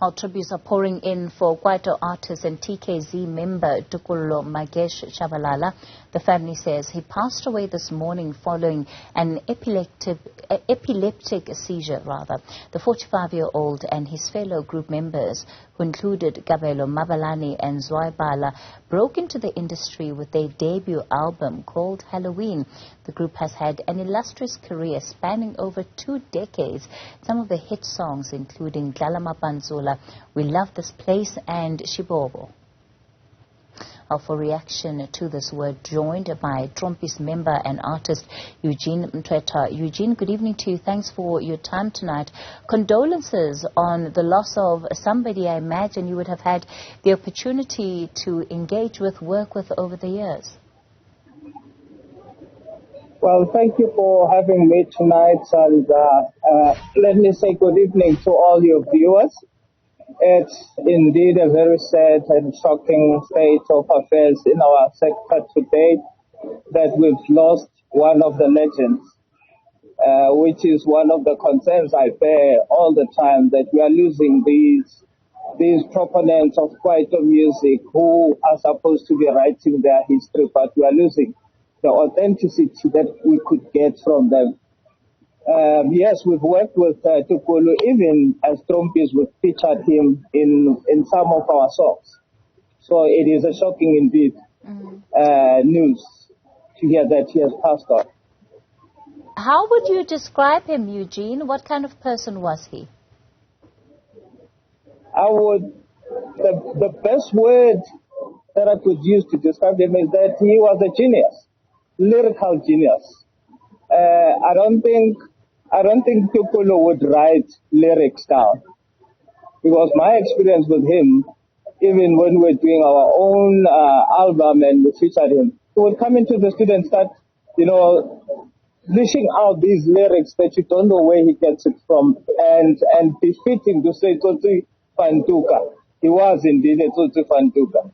Our tributes are pouring in for Kwaito artist and TKZee member Tokollo Magesh Tshabalala. The family says he passed away this morning following an epileptic seizure. The 45-year-old and his fellow group members, who included Gabelo Mabalani and Zwaibala, broke into the industry with their debut album called Halloween. The group has had an illustrious career spanning over 2 decades. Some of the hit songs including Dlala Mapanzula, We Love This Place, and Shibobo. For reaction to this, we're joined by Trompies member and artist Eugene Mthethwa. Eugene, good evening to you. Thanks for your time tonight. Condolences on the loss of somebody I imagine you would have had the opportunity to engage with, work with over the years. Well, thank you for having me tonight, and let me say good evening to all your viewers. It's indeed a very sad and shocking state of affairs in our sector today that we've lost one of the legends, which is one of the concerns I bear all the time, that we are losing these proponents of Kwaito music who are supposed to be writing their history, but we are losing the authenticity that we could get from them. Yes, we've worked with Tokollo. Even as Trompies, we've featured him in some of our songs. So it is a shocking indeed news to hear that he has passed on. How would you describe him, Eugene? What kind of person was he? The best word that I could use to describe him is that he was a genius, lyrical genius. I don't think Tokollo would write lyrics down, because my experience with him, even when we're doing our own album and we featured him, he would come into the studio and start, dishing out these lyrics that you don't know where he gets it from, and befitting to say Tsotsi Fantuka. He was indeed a Tsotsi Fantuka.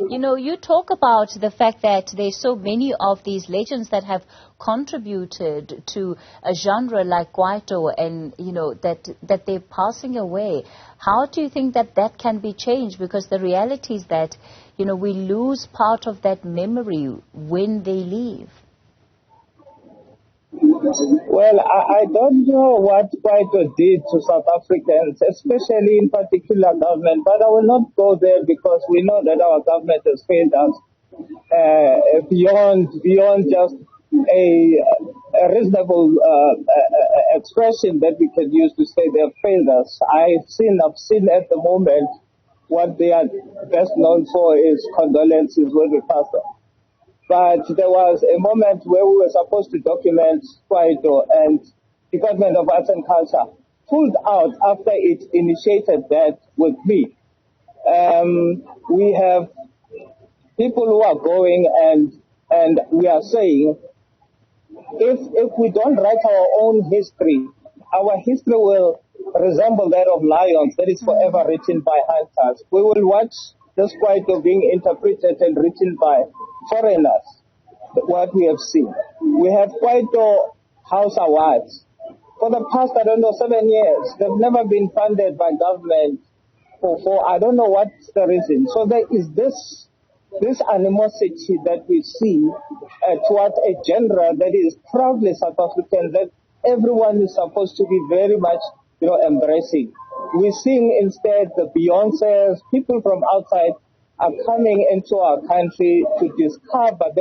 You talk about the fact that there's so many of these legends that have contributed to a genre like Kwaito, and, that they're passing away. How do you think that can be changed? Because the reality is that, we lose part of that memory when they leave. Well, I don't know what Kwaito did to South Africans, especially in particular government, but I will not go there because we know that our government has failed us beyond just a reasonable expression that we can use to say they have failed us. I've seen at the moment what they are best known for is condolences when we pass on. But there was a moment where we were supposed to document Kwaito, and Department of Arts and Culture pulled out after it initiated that with me. We have people who are going and we are saying, if we don't write our own history, our history will resemble that of lions that is forever written by hunters. We will watch this Kwaito being interpreted and written by foreigners, what we have seen. We have Kwaito House Awards. For the past, 7 years, they've never been funded by government for I don't know what's the reason. So there is this animosity that we see towards a genre that is proudly South African, that everyone is supposed to be very much, embracing. We're seeing instead the Beyoncés, people from outside are coming into our country to discover.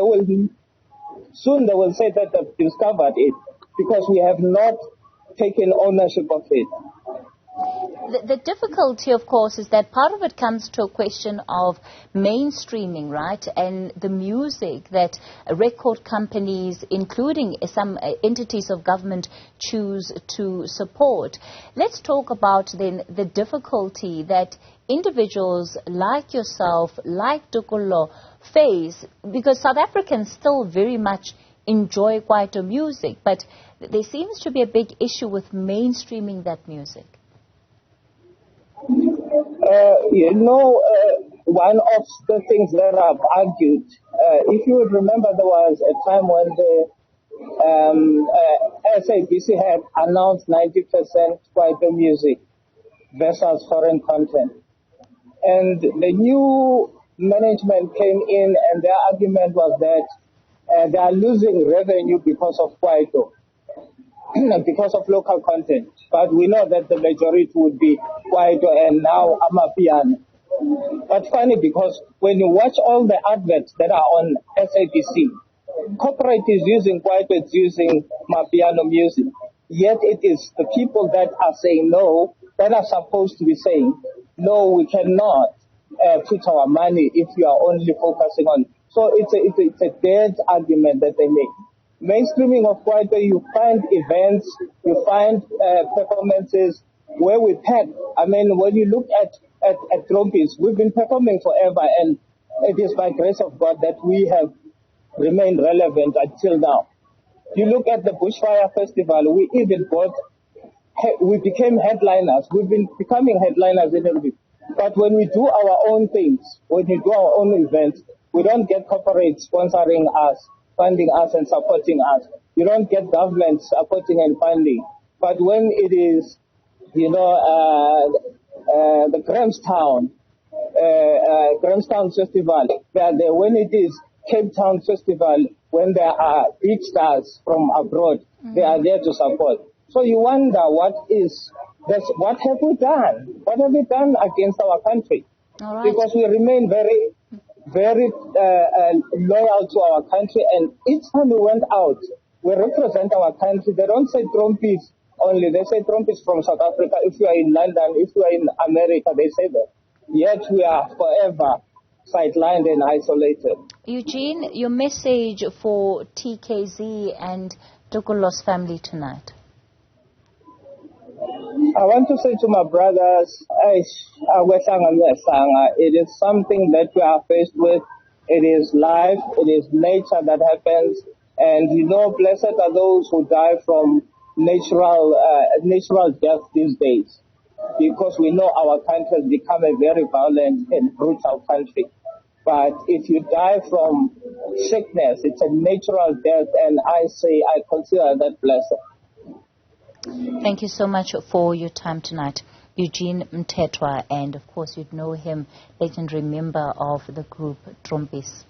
Soon they will say that they've discovered it, because we have not taken ownership of it. The difficulty, of course, is that part of it comes to a question of mainstreaming, right? And the music that record companies, including some entities of government, choose to support. Let's talk about then the difficulty that individuals like yourself, like Tokollo, face, because South Africans still very much enjoy Kwaito music, but there seems to be a big issue with mainstreaming that music. One of the things that I've argued, if you would remember, there was a time when the SABC had announced 90% Kwaito music. versus foreign content. And the new management came in and their argument was that they are losing revenue because of Kwaito, because of local content. But we know that the majority would be Kwaito and now Amapiano. But funny, because when you watch all the adverts that are on SABC, corporate is using Kwaito, it's using Mapiano music. Yet it is the people that are saying no, that are supposed to be saying, no, we cannot put our money if you are only focusing on. So it's a dead argument that they make. Mainstreaming of Kwaito, you find events, you find performances where we pack. I mean, when you look at Trompies, we've been performing forever, and it is by grace of God that we have remained relevant until now. You look at the Bushfire Festival, we became headliners. We've been becoming headliners a little bit. But when we do our own things, when we do our own events, we don't get corporates sponsoring us, funding us and supporting us. You don't get government supporting and funding. But when it is, the Grahamstown Festival, when it is Cape Town Festival, when there are big stars from abroad, they are there to support. So you wonder what have we done? What have we done against our country? All right. Because we remain very, very loyal to our country, and each time we went out, we represent our country. They don't say Trompies only, they say Trompies from South Africa. If you are in London, if you are in America, they say that. Yet we are forever sidelined and isolated. Eugene, your message for TKZee and Tokollo's family tonight? I want to say to my brothers, it is something that we are faced with. It is life, it is nature that happens. And blessed are those who die from natural death these days. Because we know our country has become a very violent and brutal country. But if you die from sickness, it's a natural death, and I consider that blessed. Thank you so much for your time tonight, Eugene Mthethwa, and of course you'd know him, legendary member of the group Trompies.